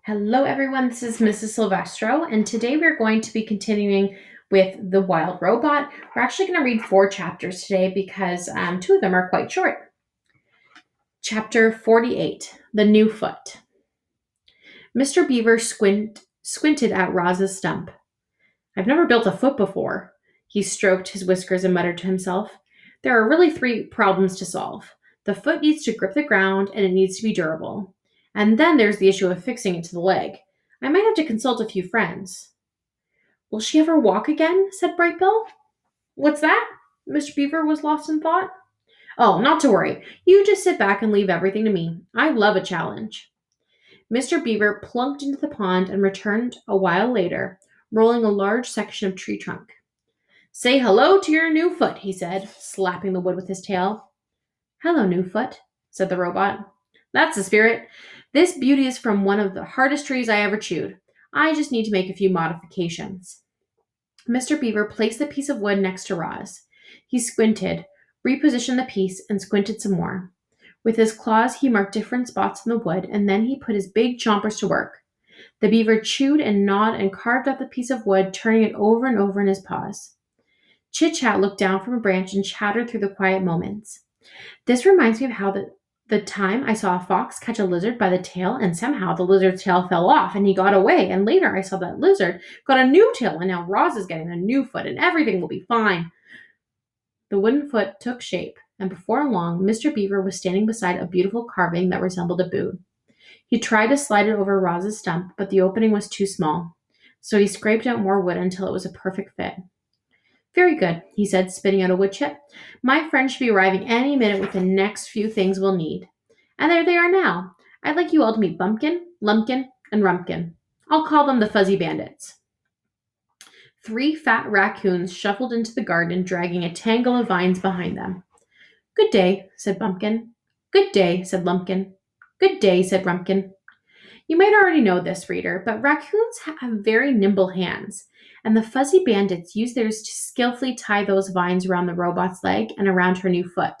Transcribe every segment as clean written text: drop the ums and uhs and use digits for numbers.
Hello, everyone. This is Mrs. Silvestro, and today we're going to be continuing with The Wild Robot. We're actually going to read 4 chapters today because 2 of them are quite short. Chapter 48, The New Foot. Mr. Beaver squinted at Roz's stump. I've never built a foot before. He stroked his whiskers and muttered to himself. There are really 3 problems to solve. The foot needs to grip the ground and it needs to be durable. And then there's the issue of fixing it to the leg. I might have to consult a few friends. Will she ever walk again? Said Brightbill. What's that? Mr. Beaver was lost in thought. Oh, not to worry. You just sit back and leave everything to me. I love a challenge. Mr. Beaver plunked into the pond and returned a while later, rolling a large section of tree trunk. Say hello to your new foot, he said, slapping the wood with his tail. Hello, new foot, said the robot. That's the spirit. This beauty is from one of the hardest trees I ever chewed. I just need to make a few modifications. Mr. Beaver placed the piece of wood next to Roz. He squinted, repositioned the piece, and squinted some more. With his claws, he marked different spots in the wood, and then he put his big chompers to work. The beaver chewed and gnawed and carved up the piece of wood, turning it over and over in his paws. Chit-Chat looked down from a branch and chattered through the quiet moments. This reminds me of how the time I saw a fox catch a lizard by the tail, and somehow the lizard's tail fell off, and he got away, and later I saw that lizard got a new tail, and now Roz is getting a new foot, and everything will be fine. The wooden foot took shape, and before long, Mr. Beaver was standing beside a beautiful carving that resembled a boot. He tried to slide it over Roz's stump, but the opening was too small, so he scraped out more wood until it was a perfect fit. Very good, he said, spitting out a wood chip. My friend should be arriving any minute with the next few things we'll need. And there they are now. I'd like you all to meet Bumpkin, Lumpkin, and Rumpkin. I'll call them the Fuzzy Bandits. 3 fat raccoons shuffled into the garden, dragging a tangle of vines behind them. Good day, said Bumpkin. Good day, said Lumpkin. Good day, said Rumpkin. You might already know this, reader, but raccoons have very nimble hands, and the Fuzzy Bandits use theirs to skillfully tie those vines around the robot's leg and around her new foot.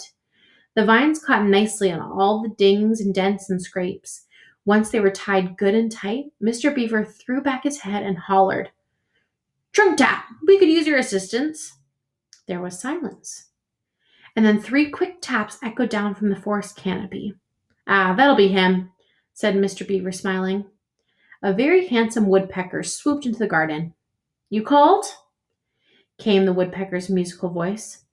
The vines caught nicely on all the dings and dents and scrapes. Once they were tied good and tight, Mr. Beaver threw back his head and hollered, Trunk tap! We could use your assistance. There was silence. And then 3 quick taps echoed down from the forest canopy. Ah, that'll be him, said Mr. Beaver, smiling. A very handsome woodpecker swooped into the garden. You called? Came the woodpecker's musical voice.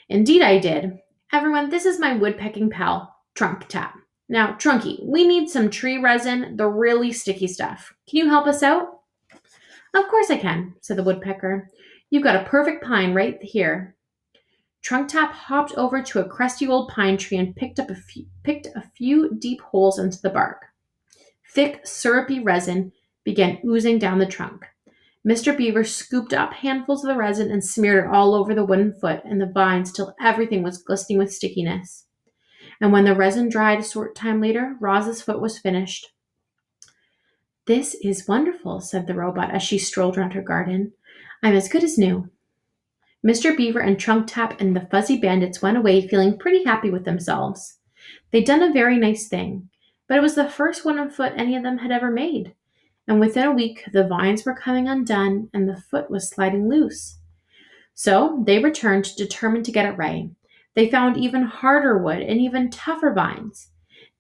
Indeed I did. Everyone, this is my woodpecking pal, Trunk Tap. Now, Trunky, we need some tree resin, the really sticky stuff. Can you help us out? Of course I can, said the woodpecker. You've got a perfect pine right here. Trunk Tap hopped over to a crusty old pine tree and picked a few deep holes into the bark. Thick, syrupy resin began oozing down the trunk. Mr. Beaver scooped up handfuls of the resin and smeared it all over the wooden foot and the vines till everything was glistening with stickiness. And when the resin dried a short time later, Roz's foot was finished. This is wonderful, said the robot as she strolled around her garden. I'm as good as new. Mr. Beaver and Trunk Tap and the Fuzzy Bandits went away feeling pretty happy with themselves. They'd done a very nice thing, but it was the first wooden foot any of them had ever made. And within a week, the vines were coming undone and the foot was sliding loose. So they returned, determined to get it right. They found even harder wood and even tougher vines.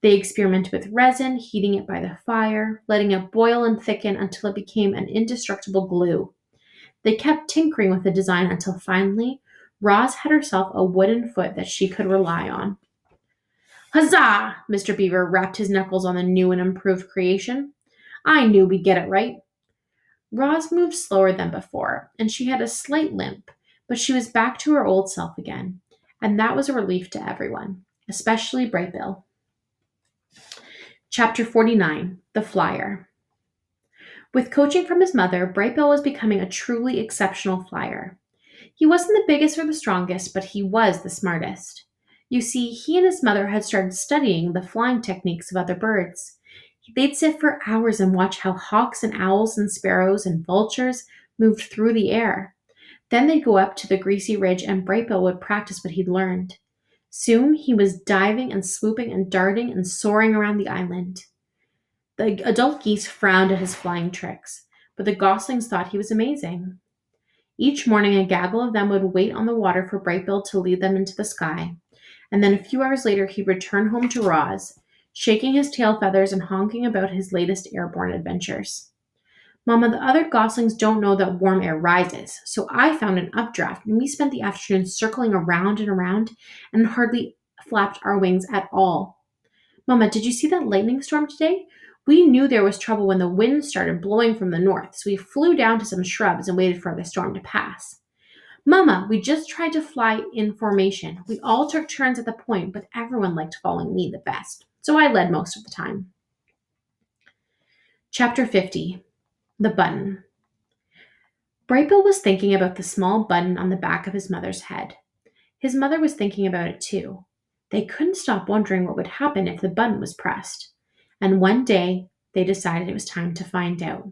They experimented with resin, heating it by the fire, letting it boil and thicken until it became an indestructible glue. They kept tinkering with the design until finally, Roz had herself a wooden foot that she could rely on. Huzzah! Mr. Beaver rapped his knuckles on the new and improved creation. I knew we'd get it right. Roz moved slower than before, and she had a slight limp, but she was back to her old self again, and that was a relief to everyone, especially Brightbill. Chapter 49, The Flyer. With coaching from his mother, Brightbill was becoming a truly exceptional flyer. He wasn't the biggest or the strongest, but he was the smartest. You see, he and his mother had started studying the flying techniques of other birds. They'd sit for hours and watch how hawks and owls and sparrows and vultures moved through the air. Then they'd go up to the greasy ridge and Brightbill would practice what he'd learned. Soon he was diving and swooping and darting and soaring around the island. The adult geese frowned at his flying tricks, but the goslings thought he was amazing. Each morning, a gaggle of them would wait on the water for Brightbill to lead them into the sky, and then a few hours later he'd return home to Roz, shaking his tail feathers and honking about his latest airborne adventures. Mama, the other goslings don't know that warm air rises, so I found an updraft, and we spent the afternoon circling around and around and hardly flapped our wings at all. Mama, did you see that lightning storm today? We knew there was trouble when the wind started blowing from the north, so we flew down to some shrubs and waited for the storm to pass. Mama, we just tried to fly in formation. We all took turns at the point, but everyone liked following me the best, so I led most of the time. Chapter 50. The Button. Brightbill was thinking about the small button on the back of his mother's head. His mother was thinking about it too. They couldn't stop wondering what would happen if the button was pressed. And one day, they decided it was time to find out.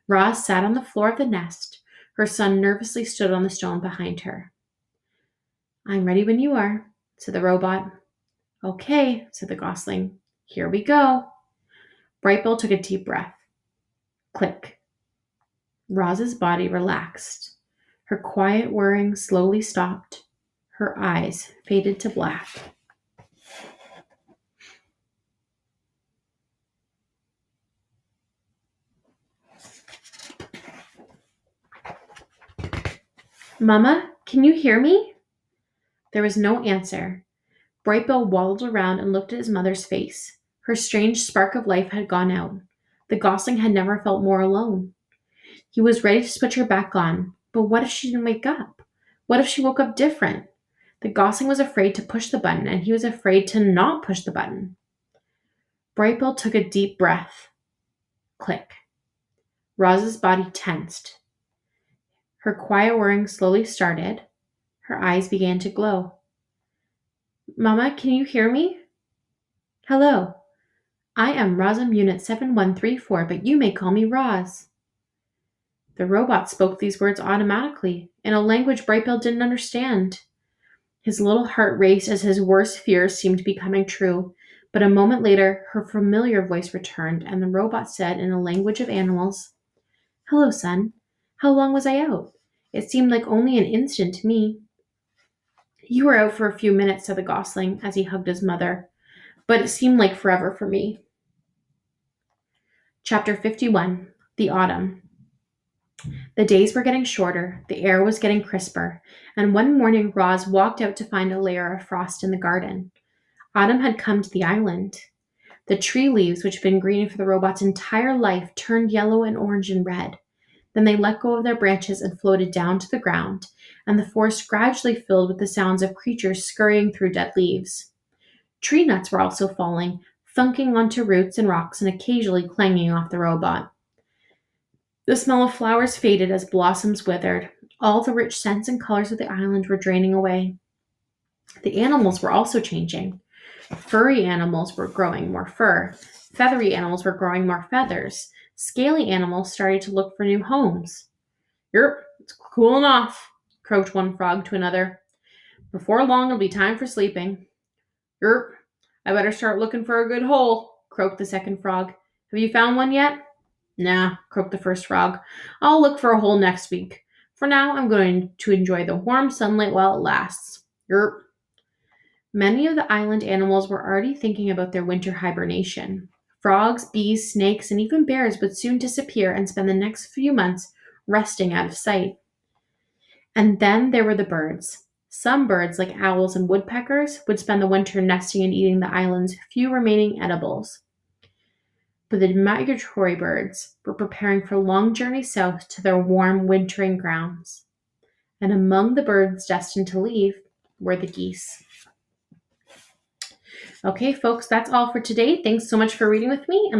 Roz sat on the floor of the nest. Her son nervously stood on the stone behind her. I'm ready when you are, said the robot. Okay, said the gosling. Here we go. Brightbill took a deep breath. Click. Roz's body relaxed. Her quiet whirring slowly stopped. Her eyes faded to black. Mama, can you hear me? There was no answer. Brightbill waddled around and looked at his mother's face. Her strange spark of life had gone out. The gosling had never felt more alone. He was ready to switch her back on, but what if she didn't wake up? What if she woke up different? The gosling was afraid to push the button, and he was afraid to not push the button. Brightbill took a deep breath. Click. Roz's body tensed. Her quiet whirring slowly started. Her eyes began to glow. Mama, can you hear me? Hello. I am Rosam Unit 7134, but you may call me Roz. The robot spoke these words automatically, in a language Brightbill didn't understand. His little heart raced as his worst fears seemed becoming true, but a moment later, her familiar voice returned, and the robot said in a language of animals, Hello, son. How long was I out? It seemed like only an instant to me. You were out for a few minutes, said the gosling as he hugged his mother, but it seemed like forever for me. Chapter 51. The Autumn. The days were getting shorter, the air was getting crisper, and one morning Roz walked out to find a layer of frost in the garden. Autumn had come to the island. The tree leaves, which had been green for the robot's entire life, turned yellow and orange and red. Then they let go of their branches and floated down to the ground, and the forest gradually filled with the sounds of creatures scurrying through dead leaves. Tree nuts were also falling, thunking onto roots and rocks and occasionally clanging off the robot. The smell of flowers faded as blossoms withered. All the rich scents and colors of the island were draining away. The animals were also changing. Furry animals were growing more fur. Feathery animals were growing more feathers. Scaly animals started to look for new homes. Yerp, it's cooling off, croaked one frog to another. Before long, it'll be time for sleeping. Yerp, I better start looking for a good hole, croaked the second frog. Have you found one yet? Nah, croaked the first frog. I'll look for a hole next week. For now, I'm going to enjoy the warm sunlight while it lasts. Yerp. Many of the island animals were already thinking about their winter hibernation. Frogs, bees, snakes, and even bears would soon disappear and spend the next few months resting out of sight. And then there were the birds. Some birds, like owls and woodpeckers, would spend the winter nesting and eating the island's few remaining edibles. But the migratory birds were preparing for long journeys south to their warm wintering grounds. And among the birds destined to leave were the geese. Okay, folks, that's all for today. Thanks so much for reading with me, and